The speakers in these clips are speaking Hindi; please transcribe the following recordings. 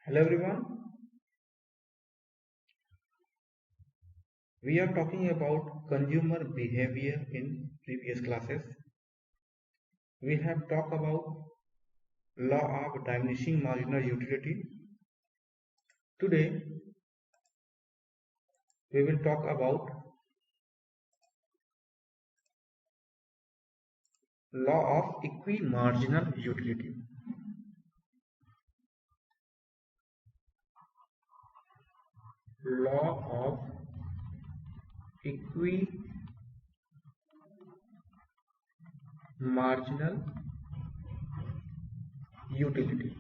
Hello everyone, we are talking about consumer behavior in previous classes. We have talked about law of diminishing marginal utility. Today we will talk about law of equimarginal utility. Law of equimarginal utility.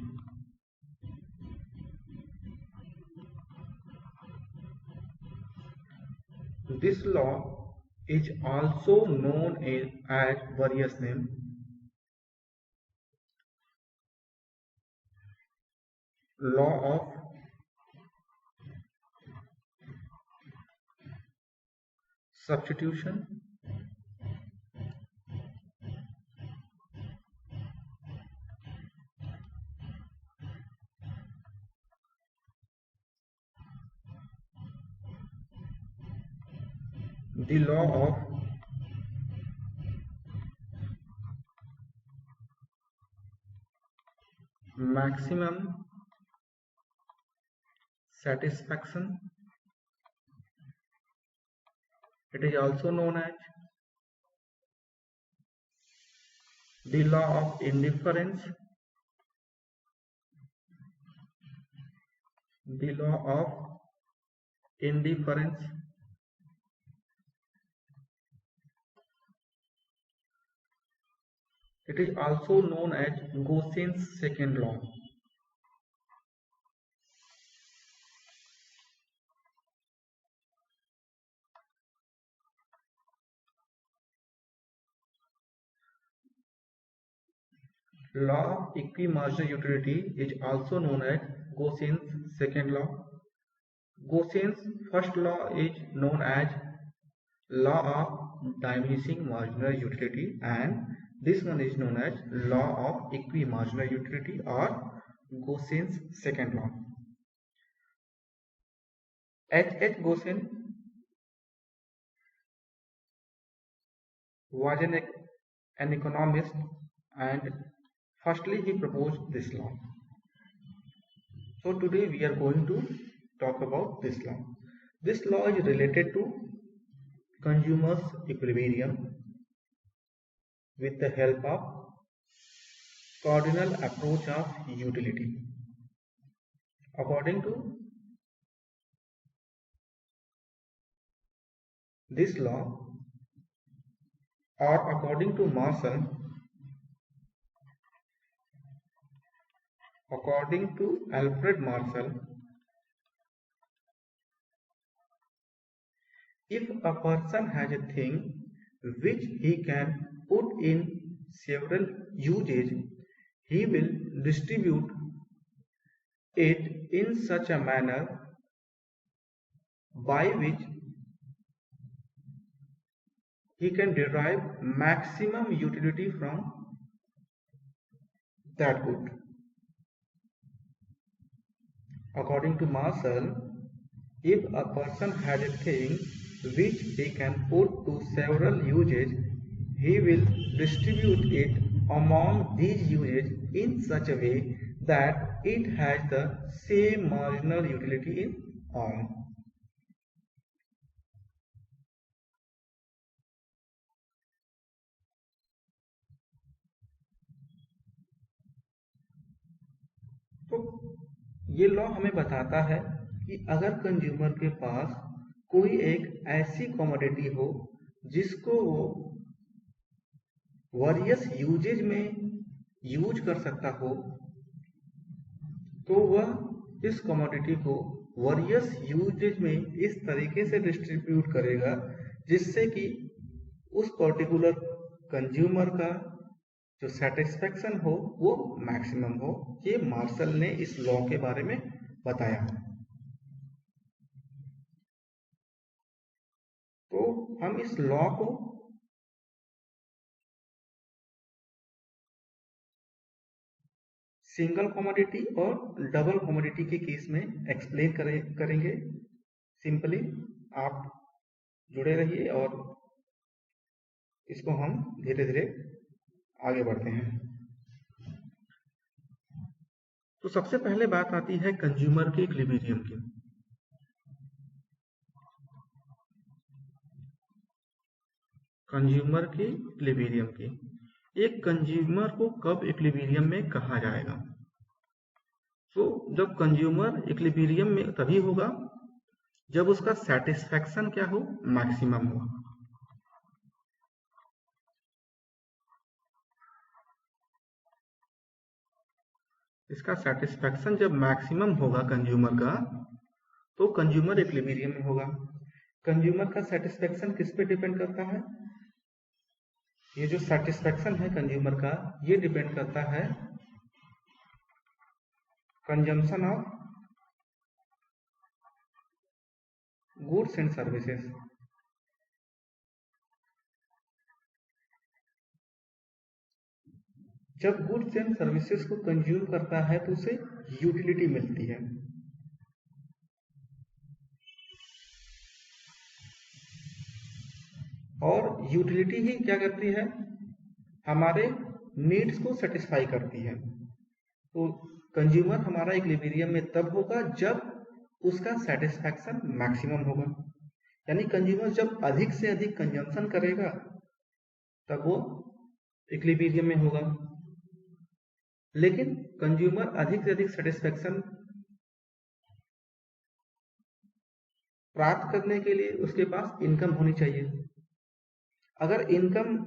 This law is also known as various name. Law of substitution, the law of maximum satisfaction. It is also known as the law of indifference, the law of indifference. It is also known as Gaussian's second law. Law of equimarginal utility is also known as Gaussian's second law. Gaussian's first law is known as law of diminishing marginal utility, and this one is known as law of equimarginal utility or Gaussian's second law. H. Gaussian was an economist, and firstly he proposed this law. So today we are going to talk about this law. This law is related to consumers' equilibrium with the help of cardinal approach of utility. According to this law, or according to Marshall, according to Alfred Marshall, if a person has a thing which he can put in several uses, he will distribute it in such a manner by which he can derive maximum utility from that good. According to Marshall, if a person has a thing which he can put to several uses, he will distribute it among these uses in such a way that it has the same marginal utility in all. तो ये लॉ हमें बताता है कि अगर कंज्यूमर के पास कोई एक ऐसी कमोडिटी हो जिसको वो वेरियस यूजेज में यूज कर सकता हो, तो वह इस कमोडिटी को वेरियस यूजेज में इस तरीके से डिस्ट्रीब्यूट करेगा जिससे कि उस पर्टिकुलर कंज्यूमर का जो सेटिस्फेक्शन हो वो मैक्सिमम हो। ये मार्शल ने इस लॉ के बारे में बताया। तो हम इस लॉ को सिंगल कमोडिटी और डबल कमोडिटी के केस में एक्सप्लेन करेंगे। सिंपली आप जुड़े रहिए और इसको हम धीरे धीरे आगे बढ़ते हैं। तो सबसे पहले बात आती है कंज्यूमर के इक्विलिब्रियम की। कंज्यूमर के इक्विलिब्रियम की, एक कंज्यूमर को कब इक्विलिब्रियम में कहा जाएगा? तो जब कंज्यूमर इक्विलिब्रियम में तभी होगा जब उसका सेटिस्फैक्शन क्या हो? मैक्सिमम हो। इसका सेटिस्फैक्शन जब मैक्सिमम होगा कंज्यूमर का, तो कंज्यूमर इक्विलिब्रियम में होगा। कंज्यूमर का सेटिस्फैक्शन किस पे डिपेंड करता है? ये जो सेटिस्फैक्शन है कंज्यूमर का, ये डिपेंड करता है consumption of goods and services. जब गुड्स एंड सर्विसेज को कंज्यूम करता है तो उसे यूटिलिटी मिलती है। और यूटिलिटी ही क्या करती है? हमारे नीड्स को सेटिस्फाई करती है। तो कंज्यूमर हमारा इक्विलिब्रियम में तब होगा जब उसका सेटिस्फैक्शन मैक्सिमम होगा। यानी कंज्यूमर जब अधिक से अधिक कंजम्पशन करेगा तब वो इक्विलिब्रियम में होगा। लेकिन कंज्यूमर अधिक से अधिक सेटिस्फैक्शन प्राप्त करने के लिए उसके पास इनकम होनी चाहिए। अगर इनकम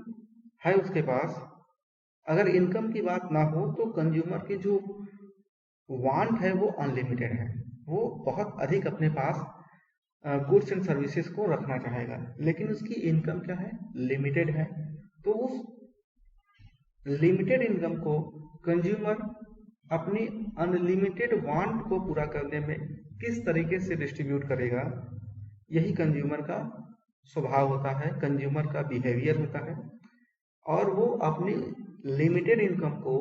है उसके पास, अगर इनकम की बात ना हो तो कंज्यूमर की जो वांट है वो अनलिमिटेड है। वो बहुत अधिक अपने पास गुड्स एंड सर्विसेज को रखना चाहेगा, लेकिन उसकी इनकम क्या है? लिमिटेड है। तो उस लिमिटेड इनकम को कंज्यूमर अपनी अनलिमिटेड वांट को पूरा करने में किस तरीके से डिस्ट्रीब्यूट करेगा, यही कंज्यूमर का स्वभाव होता है, कंज्यूमर का बिहेवियर होता है। और वो अपनी लिमिटेड इनकम को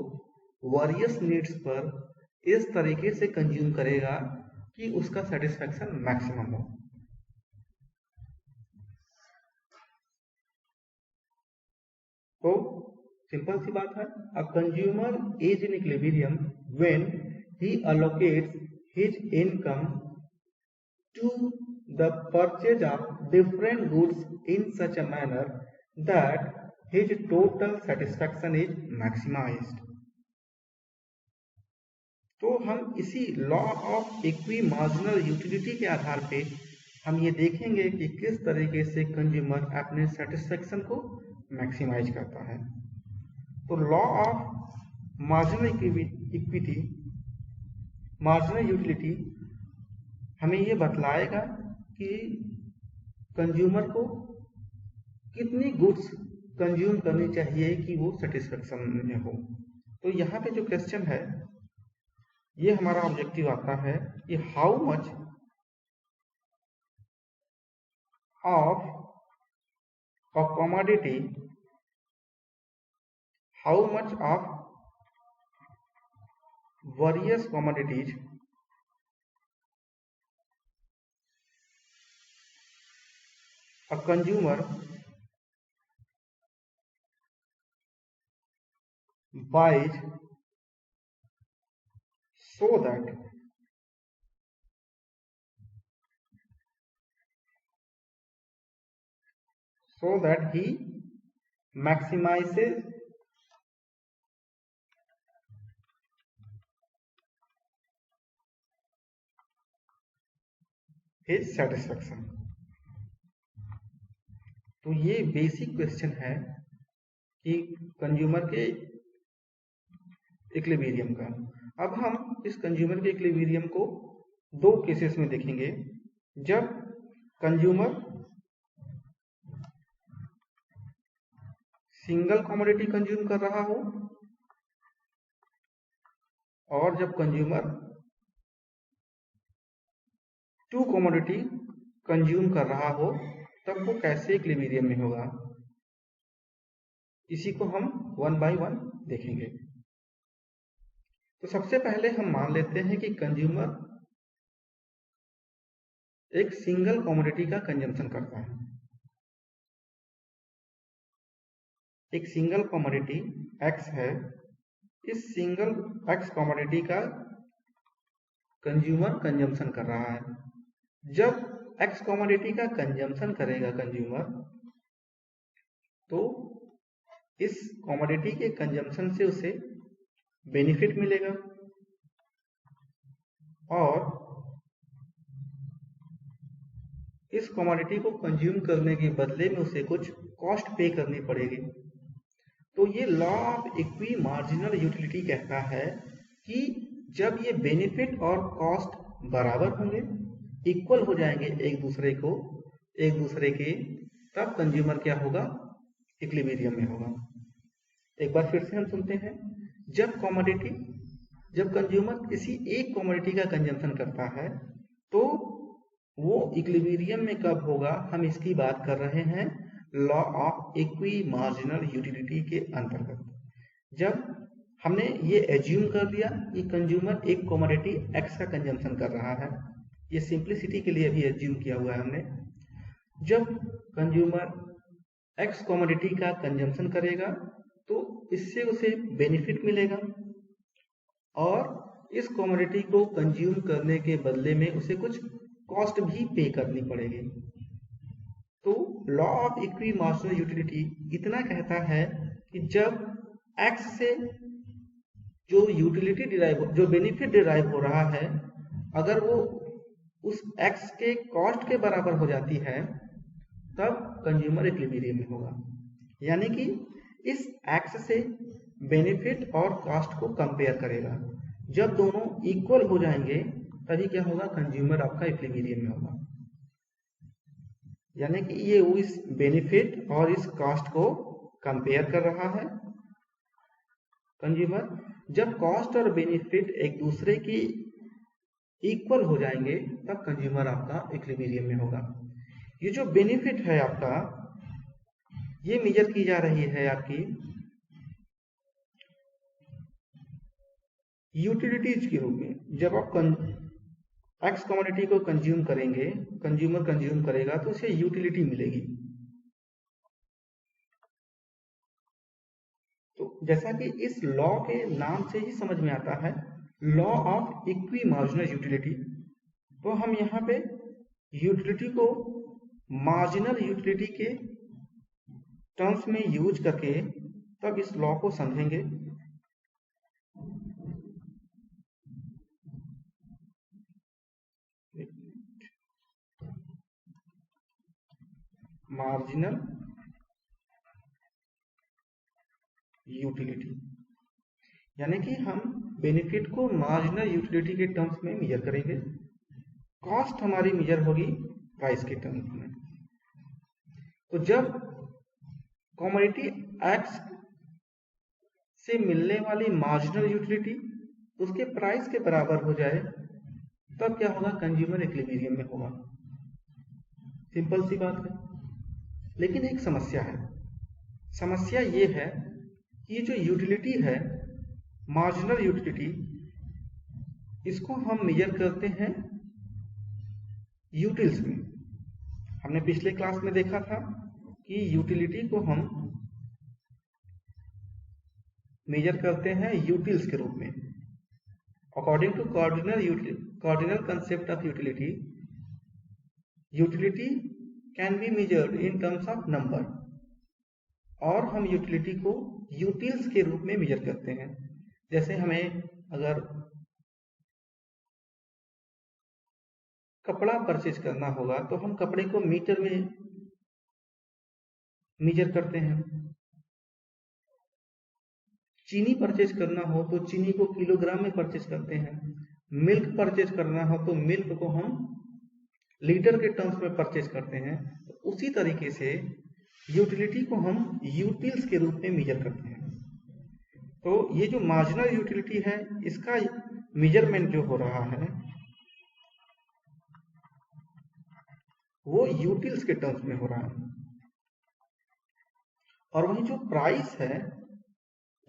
वेरियस नीड्स पर इस तरीके से कंज्यूम करेगा कि उसका सेटिस्फैक्शन मैक्सिमम हो। तो सिंपल सी बात है, a consumer is in equilibrium when he allocates his income to the purchase of different goods in such a manner that his total satisfaction is maximized। तो हम इसी law of equi marginal utility के आधार पे हम ये देखेंगे कि किस तरीके से कंज्यूमर अपने सेटिस्फैक्शन को मैक्सिमाइज करता है। तो law of marginal equity, marginal utility हमें ये बतलाएगा कि कंज्यूमर को कितनी गुड्स कंज्यूम करनी चाहिए कि वो सेटिस्फैक्शन में हो। तो यहाँ पे जो क्वेश्चन है, ये हमारा ऑब्जेक्टिव आता है कि how much of a commodity, how much of various commodities a consumer buys so that he maximizes his satisfaction। तो ये बेसिक क्वेश्चन है कि कंज्यूमर के इक्विलिब्रियम का। अब हम इस कंज्यूमर के इक्विलिब्रियम को दो केसेस में देखेंगे, जब कंज्यूमर सिंगल कमोडिटी कंज्यूम कर रहा हो और जब कंज्यूमर टू कमोडिटी कंज्यूम कर रहा हो, तब वो कैसे इक्विलिब्रियम में होगा। इसी को हम वन बाय वन देखेंगे। तो सबसे पहले हम मान लेते हैं कि कंज्यूमर एक सिंगल कमोडिटी का कंजम्पशन करता है। एक सिंगल कमोडिटी एक्स है, इस सिंगल एक्स कमोडिटी का कंज्यूमर कंजम्पशन कर रहा है। जब एक्स कमोडिटी का कंजम्पशन करेगा कंज्यूमर, तो इस कमोडिटी के कंजम्पशन से उसे बेनिफिट मिलेगा और इस कमोडिटी को कंज्यूम करने के बदले में उसे कुछ कॉस्ट पे करनी पड़ेगी। तो ये law of equi marginal utility कहता है कि जब ये बेनिफिट और कॉस्ट बराबर होंगे, इक्वल हो जाएंगे एक दूसरे के, तब कंज्यूमर क्या होगा, इक्विलिब्रियम में होगा। एक बार फिर से हम सुनते हैं, जब कंज्यूमर किसी एक कमोडिटी का कंजम्पशन करता है तो वो इक्विलिब्रियम में कब होगा, हम इसकी बात कर रहे हैं law of equi marginal utility के अंतर्गत। जब हमने ये एज्यूम कर लिया कि कंज्यूमर एक कमोडिटी एक्स का कंजम्पशन कर रहा है, ये सिंप्लिसिटी के लिए भी एज्यूम किया हुआ है हमने। जब कंज्यूमर एक्स कमोडिटी का कंजम्पशन करेगा तो इससे उसे बेनिफिट मिलेगा और इस कमोडिटी को कंज्यूम करने के बदले में उसे कुछ कॉस्ट भी पे करनी पड़ेगी। तो law of equi marginal utility इतना कहता है कि जब एक्स से जो बेनिफिट डिराइव हो रहा है, अगर वो उस एक्स के कॉस्ट के बराबर हो जाती है, तब कंज्यूमर इक्विलिब्रियम में होगा। यानी कि इस एक्स से बेनिफिट और कॉस्ट को कंपेयर करेगा। जब दोनों इक्वल हो जाएंगे तभी क्या होगा, कंज्यूमर आपका इक्विलिब्रियम में होगा। यानी कि ये इस बेनिफिट और इस कॉस्ट को कंपेयर कर रहा है कंज्यूमर। जब कॉस्ट और बेनिफिट एक दूसरे की इक्वल हो जाएंगे तब कंज्यूमर आपका इक्विलिब्रियम में होगा। ये जो बेनिफिट है आपका, ये मेजर की जा रही है आपकी यूटिलिटीज के रूप में। जब आप एक्स कमोडिटी को कंज्यूमर कंज्यूम करेगा तो उसे यूटिलिटी मिलेगी। तो जैसा कि इस लॉ के नाम से ही समझ में आता है, law of equi marginal utility, तो हम यहाँ पे यूटिलिटी को मार्जिनल यूटिलिटी के टर्म्स में यूज करके तब इस लॉ को समझेंगे। मार्जिनल यूटिलिटी यानी कि हम बेनिफिट को मार्जिनल यूटिलिटी के टर्म्स में मेजर करेंगे, कॉस्ट हमारी मेजर होगी प्राइस के टर्म्स में। तो जब कमोडिटी एक्स से मिलने वाली मार्जिनल यूटिलिटी उसके प्राइस के बराबर हो जाए तब क्या होगा, कंज्यूमर इक्विलिब्रियम में होगा। सिंपल सी बात है। लेकिन एक समस्या है। समस्या ये है कि ये जो यूटिलिटी है, मार्जिनल यूटिलिटी, इसको हम मेजर करते हैं यूटिल्स में। हमने पिछले क्लास में देखा था कि यूटिलिटी को हम मेजर करते हैं यूटिल्स के रूप में। According to cardinal concept of utility, utility can be measured in terms of number, और हम यूटिलिटी को यूटिल्स के रूप में मेजर करते हैं। जैसे हमें अगर कपड़ा परचेज करना होगा तो हम कपड़े को मीटर में मेजर करते हैं। चीनी परचेज करना हो तो चीनी को किलोग्राम में परचेज करते हैं। मिल्क परचेज करना हो तो मिल्क को हम लीटर के टर्म्स में परचेज करते हैं। तो उसी तरीके से यूटिलिटी को हम यूटिल्स के रूप में मेजर करते हैं। तो ये जो मार्जिनल यूटिलिटी है, इसका मेजरमेंट जो हो रहा है वो यूटिल्स के टर्म्स में हो रहा है। और वही जो प्राइस है,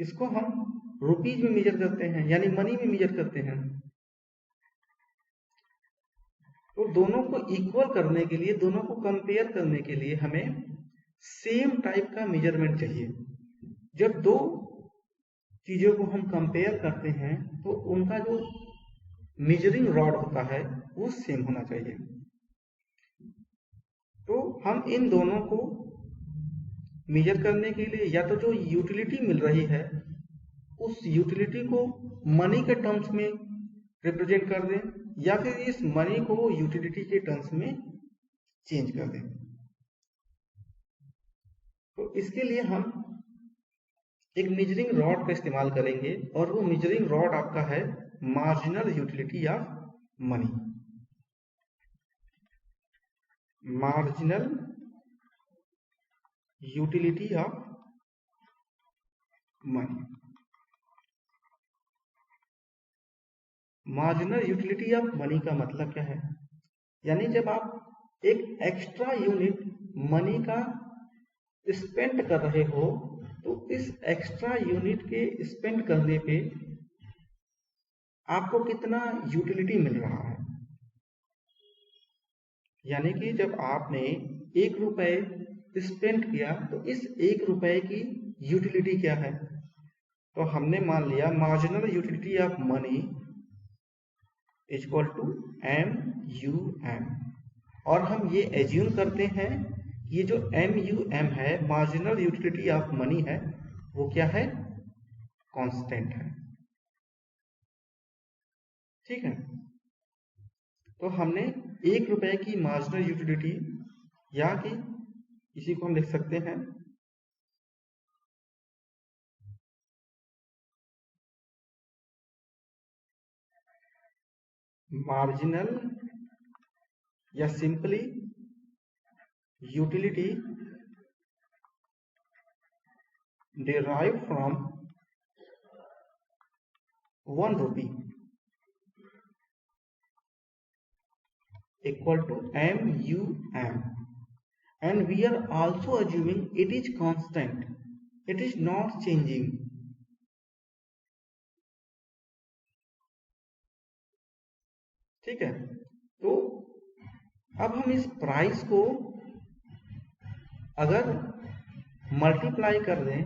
इसको हम रुपीज में मेजर करते हैं, यानी मनी में मेजर करते हैं। तो दोनों को इक्वल करने के लिए, दोनों को कंपेयर करने के लिए हमें सेम टाइप का मेजरमेंट चाहिए। जब दो चीजों को हम कंपेयर करते हैं तो उनका जो मेजरिंग रॉड होता है वो सेम होना चाहिए। तो हम इन दोनों को मेजर करने के लिए या तो जो यूटिलिटी मिल रही है उस यूटिलिटी को मनी के टर्म्स में रिप्रेजेंट कर दें, या फिर इस मनी को यूटिलिटी के टर्म्स में चेंज कर दें। तो इसके लिए हम एक मेजरिंग रॉड का इस्तेमाल करेंगे, और वो मेजरिंग रॉड आपका है marginal utility of money. Marginal utility of money. Marginal utility of money का मतलब क्या है? यानी जब आप एक एक्स्ट्रा यूनिट मनी का स्पेंड कर रहे हो तो इस एक्स्ट्रा यूनिट के स्पेंड करने पे आपको कितना यूटिलिटी मिल रहा है। यानी कि जब आपने 1 रुपए स्पेंड किया तो इस 1 रुपए की यूटिलिटी क्या है? तो हमने मान लिया marginal utility of money equal to MUM, और हम ये एज्यूम करते हैं ये जो MUM है, मार्जिनल यूटिलिटी ऑफ मनी है, वो क्या है? कांस्टेंट है। ठीक है, तो हमने 1 रुपए की मार्जिनल यूटिलिटी, या कि इसी को हम लिख सकते हैं मार्जिनल या simply utility derived from 1 rupee equal to MUM, and we are also assuming it is constant, it is not changing. ठीक है, तो अब हम इस प्राइस को अगर मल्टीप्लाई कर दें,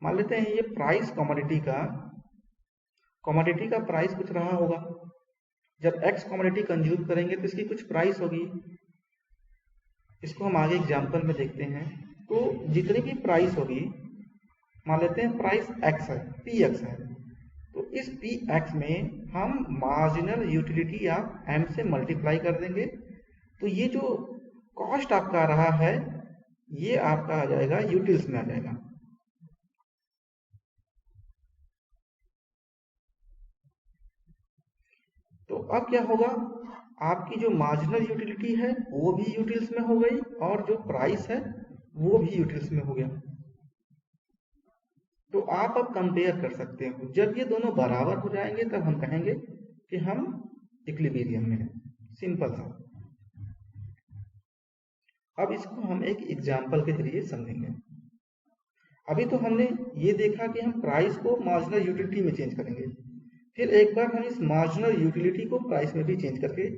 मान लेते हैं ये प्राइस कमोडिटी का प्राइस कुछ रहा होगा। जब एक्स कमोडिटी कंज्यूम करेंगे तो इसकी कुछ प्राइस होगी। इसको हम आगे एग्जांपल में देखते हैं। तो जितनी भी प्राइस होगी, मान लेते हैं प्राइस एक्स है, PX है, तो इस PX में हम मार्जिनल यूटिलिटी ऑफ M से मल्टीप्लाई कर देंगे। तो ये जो कॉस्ट आपका आ रहा है ये आपका आ जाएगा यूटिल्स में आ जाएगा। तो अब क्या होगा, आपकी जो मार्जिनल यूटिलिटी है वो भी यूटिल्स में हो गई, और जो प्राइस है वो भी यूटिल्स में हो गया। तो आप अब कंपेयर कर सकते हो। जब ये दोनों बराबर हो जाएंगे तब हम कहेंगे कि हम इक्विलिब्रियम में हैं। सिंपल सा। अब इसको हम एक एग्जाम्पल के जरिए समझेंगे। अभी तो हमने ये देखा कि हम प्राइस को मार्जिनल यूटिलिटी में चेंज करेंगे, फिर एक बार हम इस मार्जिनल यूटिलिटी को प्राइस में भी चेंज करके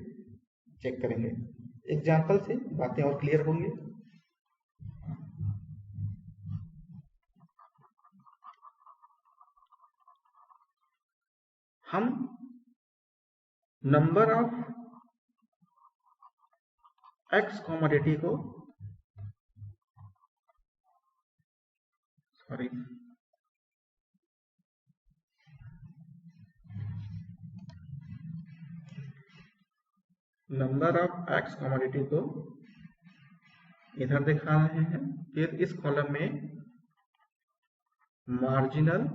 चेक करेंगे। एग्जाम्पल से बातें और क्लियर होंगे। हम नंबर ऑफ एक्स कमोडिटी को नंबर ऑफ एक्स कमोडिटी को इधर दिखा रहे हैं, फिर इस कॉलम में मार्जिनल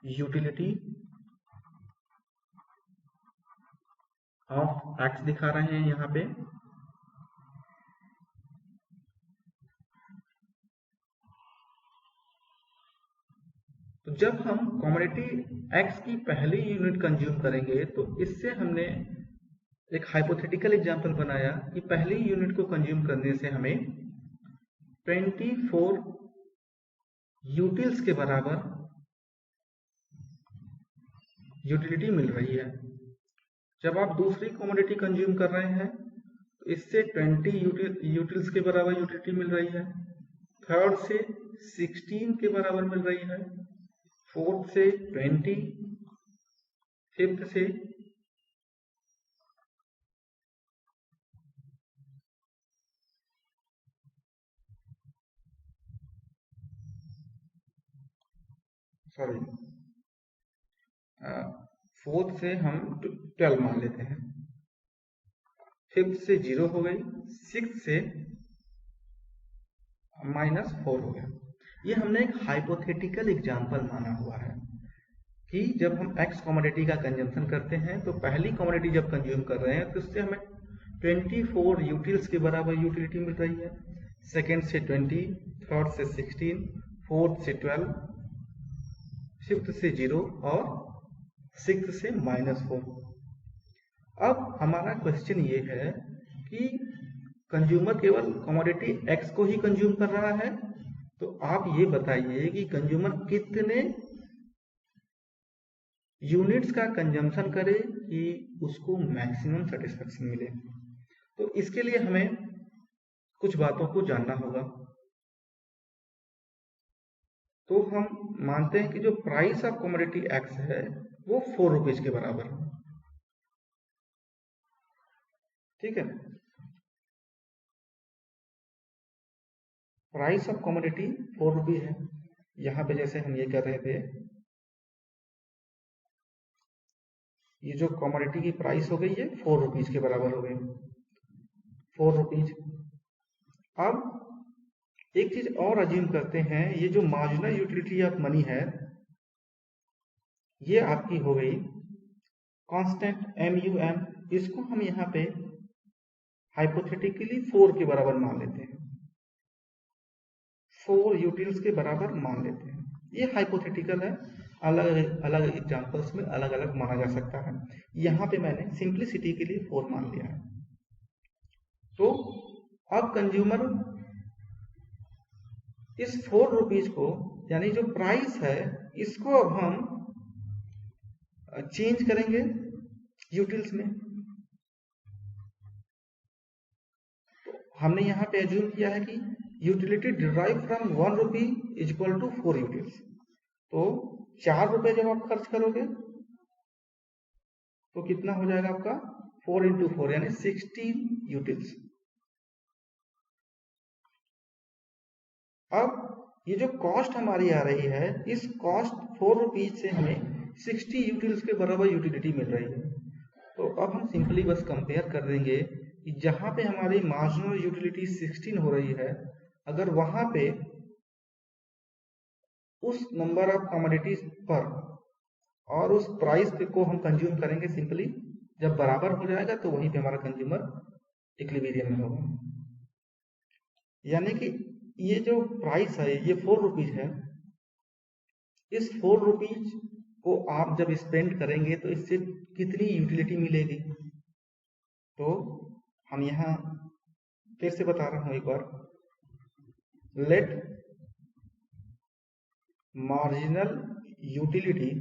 यूटिलिटी ऑफ एक्स दिखा रहे हैं यहाँ पे। तो जब हम कमोडिटी एक्स की पहली यूनिट कंज्यूम करेंगे तो इससे हमने एक हाइपोथेटिकल एग्जांपल बनाया कि पहली यूनिट को कंज्यूम करने से हमें 24 यूटिल्स के बराबर यूटिलिटी मिल रही है। जब आप दूसरी कमोडिटी कंज्यूम कर रहे हैं तो इससे 20 यूटिल्स के बराबर यूटिलिटी मिल रही है, थर्ड से 16 के बराबर मिल रही है, फोर्थ से 20, फिफ्थ से फोर्थ से हम 12 मान लेते हैं, फिफ्थ से 0 हो गई, सिक्स से -4 हो गया। ये हमने एक हाइपोथेटिकल एग्जाम्पल माना हुआ है कि जब हम एक्स कमोडिटी का कंजम्पशन करते हैं तो पहली कमोडिटी जब कंज्यूम कर रहे हैं तो उससे हमें 24 यूटिल्स के बराबर यूटिलिटी मिल रही है, सेकेंड से 20, थर्ड से 16, फोर्थ से 12, फिफ्थ से 0 और सिक्स से -4। अब हमारा क्वेश्चन ये है कि कंज्यूमर केवल कमोडिटी एक्स को ही कंज्यूम कर रहा है, तो आप ये बताइए कि कंज्यूमर कितने यूनिट्स का कंजम्पशन करे कि उसको मैक्सिमम सेटिस्फेक्शन मिले। तो इसके लिए हमें कुछ बातों को जानना होगा। तो हम मानते हैं कि जो प्राइस ऑफ कमोडिटी एक्स है वो 4 रुपीज के बराबर है, ठीक है। प्राइस ऑफ कमोडिटी 4 रुपीज है। यहां पे जैसे हम ये कर रहे थे, ये जो कमोडिटी की प्राइस हो गई है 4 रुपीज के बराबर हो गई, 4 रुपीज। अब एक चीज और अज्यूम करते हैं, ये जो मार्जिनल यूटिलिटी ऑफ मनी है ये आपकी हो गई कांस्टेंट MUM। इसको हम यहाँ पे हाइपोथेटिकली 4 के बराबर मान लेते हैं, 4 यूटिल्स के बराबर मान लेते हैं। ये हाइपोथेटिकल है, अलग अलग एग्जांपल्स में अलग अलग माना जा सकता है। यहाँ पे मैंने सिंप्लिसिटी के लिए 4 मान लिया है। तो अब कंज्यूमर इस 4 रुपीज को, यानी जो प्राइस है, इसको अब हम चेंज करेंगे यूटिल्स में। तो हमने यहाँ पे एज्यूम किया है कि utility derive from 1 rupee is equal to 4 utils. तो 4 रुपए जब आप खर्च करोगे तो कितना हो जाएगा आपका 4 इंटू 4 यानी 16 यूटिल्स। अब ये जो कॉस्ट हमारी आ रही है, इस कॉस्ट 4 रुपीज से हमें 60 यूटिल्स के बराबर यूटिलिटी मिल रही है। तो अब हम सिंपली बस कंपेयर कर देंगे कि जहां पे हमारी मार्जिनल यूटिलिटी 16 हो रही है, अगर वहां पे उस नंबर ऑफ कमोडिटीज पर और उस प्राइस को हम कंज्यूम करेंगे, सिंपली जब बराबर हो जाएगा तो वहीं पे हमारा कंज्यूमर इक्विलिब्रियम में होगा। यानी कि ये जो प्राइस है ये 4 रुपीज है, इस 4 रुपीज को आप जब स्पेंड करेंगे तो इससे कितनी यूटिलिटी मिलेगी। तो हम यहाँ फिर से बता रहा हूं एक बार, let marginal utility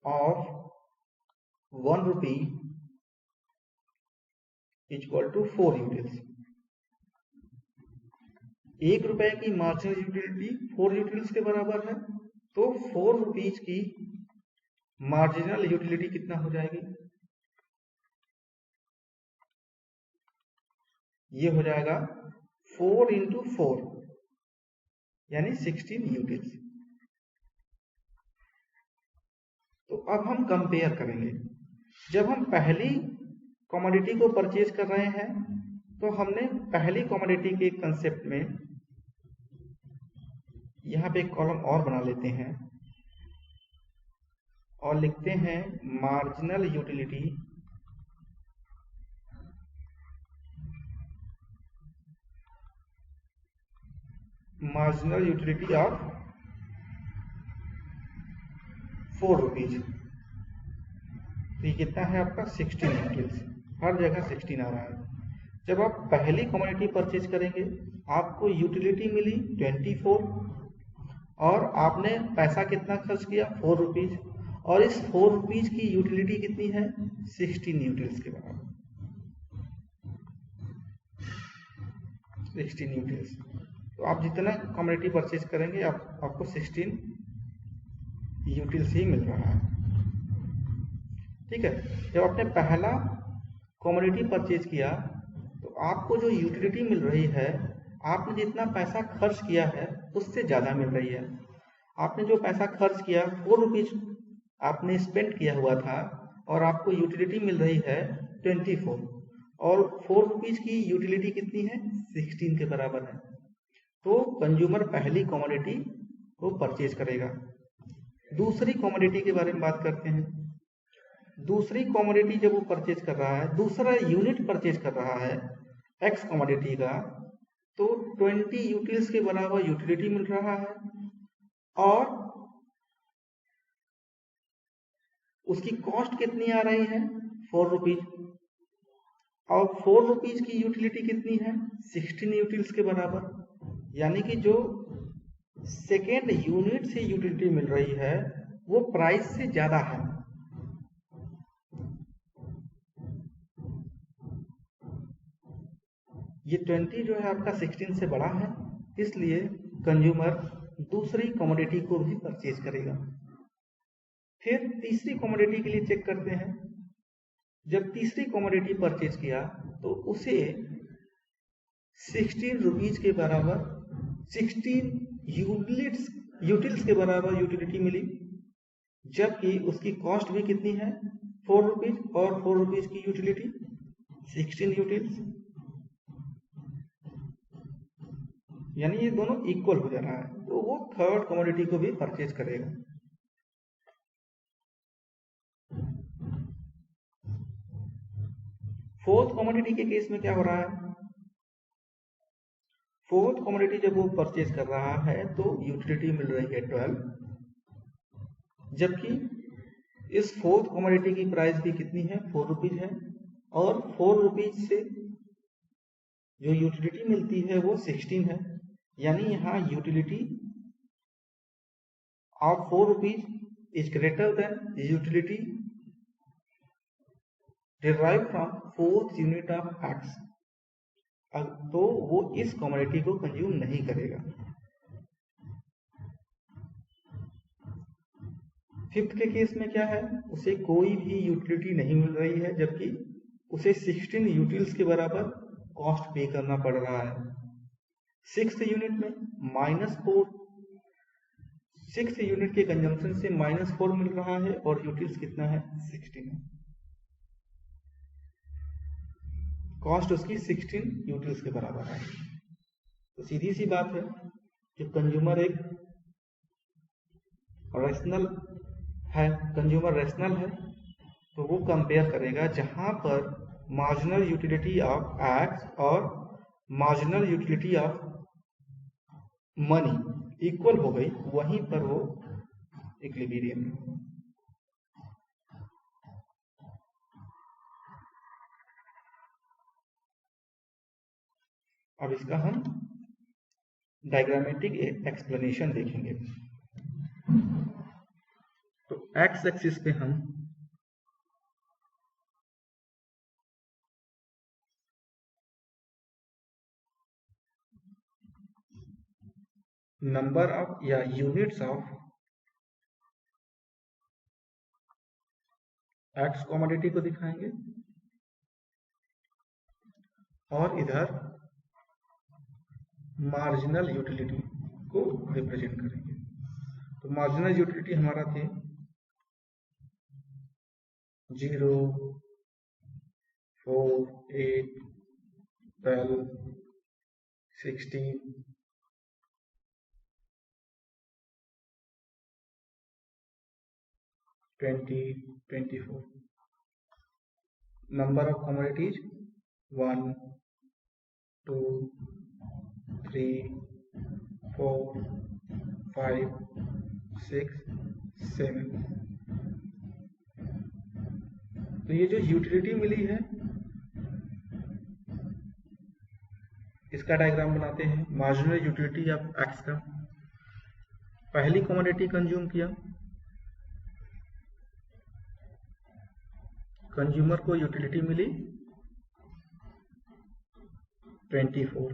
of 1 rupee equal to 4 utils. 1 रुपए की मार्जिनल यूटिलिटी 4 यूटिल्स के बराबर है, तो 4 रुपीज की मार्जिनल यूटिलिटी कितना हो जाएगी, ये हो जाएगा 4 इंटू 4 यानी 16 यूटिल्स। तो अब हम कंपेयर करेंगे। जब हम पहली कमोडिटी को परचेज कर रहे हैं तो हमने पहली कमोडिटी के कंसेप्ट में यहाँ पे एक कॉलम और बना लेते हैं और लिखते हैं मार्जिनल यूटिलिटी ऑफ 4 रुपीज। तो ये कितना है आपका 16 यूटिल्स, हर जगह 16 आ रहा है। जब आप पहली कमोडिटी परचेज करेंगे आपको यूटिलिटी मिली 24 और आपने पैसा कितना खर्च किया 4 रुपीज, और इस 4 रुपीज की यूटिलिटी कितनी है 16 यूटिल्स के बराबर, 16 यूटिल्स। तो आप जितना कमोडिटी परचेज करेंगे आपको 16 यूटिल्स ही मिल रहा है। ठीक है, जब आपने पहला कमोडिटी परचेज किया तो आपको जो यूटिलिटी मिल रही है आपने जितना पैसा खर्च किया है उससे ज़्यादा मिल रही है। आपने जो पैसा खर्च किया 4 रुपीज आपने स्पेंड किया हुआ था और आपको यूटिलिटी मिल रही है 24, और 4 रुपीज की यूटिलिटी कितनी है 16 के बराबर है। तो कंज्यूमर पहली कमोडिटी को परचेज करेगा। दूसरी कमोडिटी के बारे में बात करते हैं। दूसरी कमोडिटी जब वो परचेज कर रहा है, दूसरा यूनिट परचेज कर रहा है एक्स कमोडिटी का, तो 20 यूटिल्स के बराबर यूटिलिटी मिल रहा है और उसकी कॉस्ट कितनी आ रही है 4 रुपीज, और 4 रुपीज की यूटिलिटी कितनी है 16 यूटिल्स के बराबर। यानी कि जो सेकेंड यूनिट से यूटिलिटी मिल रही है वो प्राइस से ज्यादा है। ये 20 जो है आपका 16 से बड़ा है, इसलिए कंज्यूमर दूसरी कमोडिटी को भी परचेज करेगा। फिर तीसरी कमोडिटी के लिए चेक करते हैं। जब तीसरी कमोडिटी परचेज किया तो उसे 16 रुपीज के बराबर 16 यूटिल्स के बराबर यूटिलिटी मिली, जबकि उसकी कॉस्ट भी कितनी है 4 रुपीज और 4 रुपीज की यूटिलिटी 16 यूटिल्स, यानी ये दोनों इक्वल हो जा रहा है। तो वो थर्ड कमोडिटी को भी परचेज करेगा। फोर्थ कमोडिटी के केस में क्या हो रहा है, फोर्थ कमोडिटी जब वो परचेज कर रहा है तो यूटिलिटी मिल रही है 12, जबकि इस फोर्थ कमोडिटी की प्राइस भी कितनी है 4 रुपीज है, और 4 रुपीज से जो यूटिलिटी मिलती है वो 16 है। यानी यहाँ utility of 4 rupees is greater than utility derive from fourth unit of x, तो वो इस कमोडिटी को कंज्यूम नहीं करेगा। फिफ्थ के केस में क्या है, उसे कोई भी यूटिलिटी नहीं मिल रही है, जबकि उसे 16 यूटिल्स के बराबर कॉस्ट पे करना पड़ रहा है। सिक्स्थ यूनिट में -4, सिक्स्थ यूनिट के कंजम्पशन से -4 मिल रहा है और यूटिल्स कितना है 16 है। कॉस्ट उसकी 16 यूटिल्स के बराबर है। तो सीधी सी बात है कि कंज्यूमर एक रैशनल है, कंज्यूमर रैशनल है, तो वो कंपेयर करेगा जहां पर मार्जिनल यूटिलिटी ऑफ एक्स और marginal utility of money equal हो गई, वहीं पर वो इक्विलिब्रियम है। अब इसका हम डायग्रामेटिक एक्सप्लेनेशन देखेंगे। तो एक्स एक्सिस पे हम नंबर ऑफ या यूनिट्स ऑफ एक्स कमोडिटी को दिखाएंगे और इधर मार्जिनल यूटिलिटी को रिप्रेजेंट करेंगे। तो मार्जिनल यूटिलिटी हमारा थे 0, 4, 8, 12, 16, 20, 24। Number of commodities 1, 2, 3, 4, 5, 6, 7। तो ये जो यूटिलिटी मिली है इसका डायग्राम बनाते हैं। मार्जिनल यूटिलिटी ऑफ एक्स का, पहली कमोडिटी कंज्यूम किया, कंज्यूमर को यूटिलिटी मिली 24,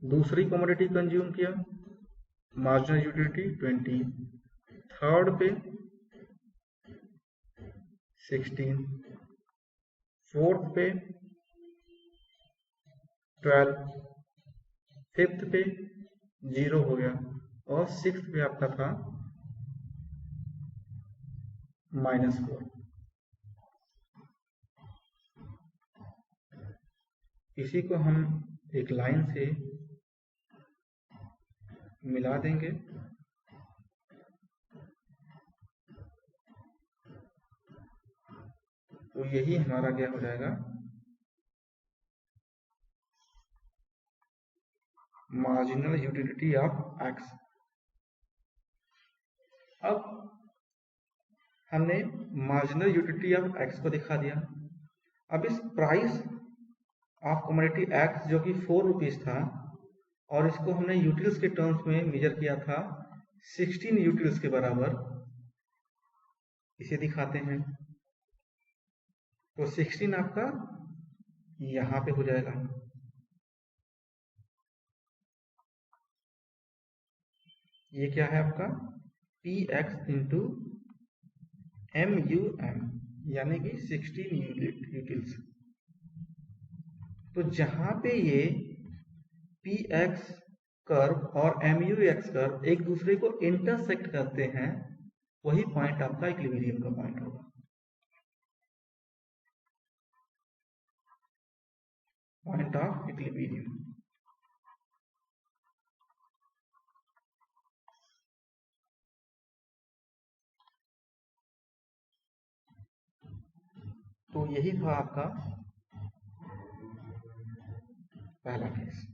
दूसरी कमोडिटी कंज्यूम किया, मार्जिनल यूटिलिटी 20, थर्ड पे 16, फोर्थ पे 12, फिफ्थ पे 0 हो गया और सिक्स्थ पे आपका था -4। इसी को हम एक लाइन से मिला देंगे। तो यही हमारा क्या हो जाएगा, मार्जिनल यूटिलिटी ऑफ एक्स। अब हमने मार्जिनल यूटिलिटी ऑफ एक्स को दिखा दिया। अब इस प्राइस ऑफ कमोडिटी एक्स जो कि 4 रुपीज था और इसको हमने यूटिल्स के टर्म्स में मेजर किया था 16 यूटिल्स के बराबर, इसे दिखाते हैं। तो 16 आपका यहां पे हो जाएगा, ये क्या है आपका px इंटू MUM, यानी कि 16 यूटिल्स। तो जहां पे ये px कर्व और MUX कर्व एक दूसरे को इंटरसेक्ट करते हैं, वही पॉइंट आपका इक्विलिब्रियम का पॉइंट होगा। Point of equilibrium. तो यही था आपका पहला केस।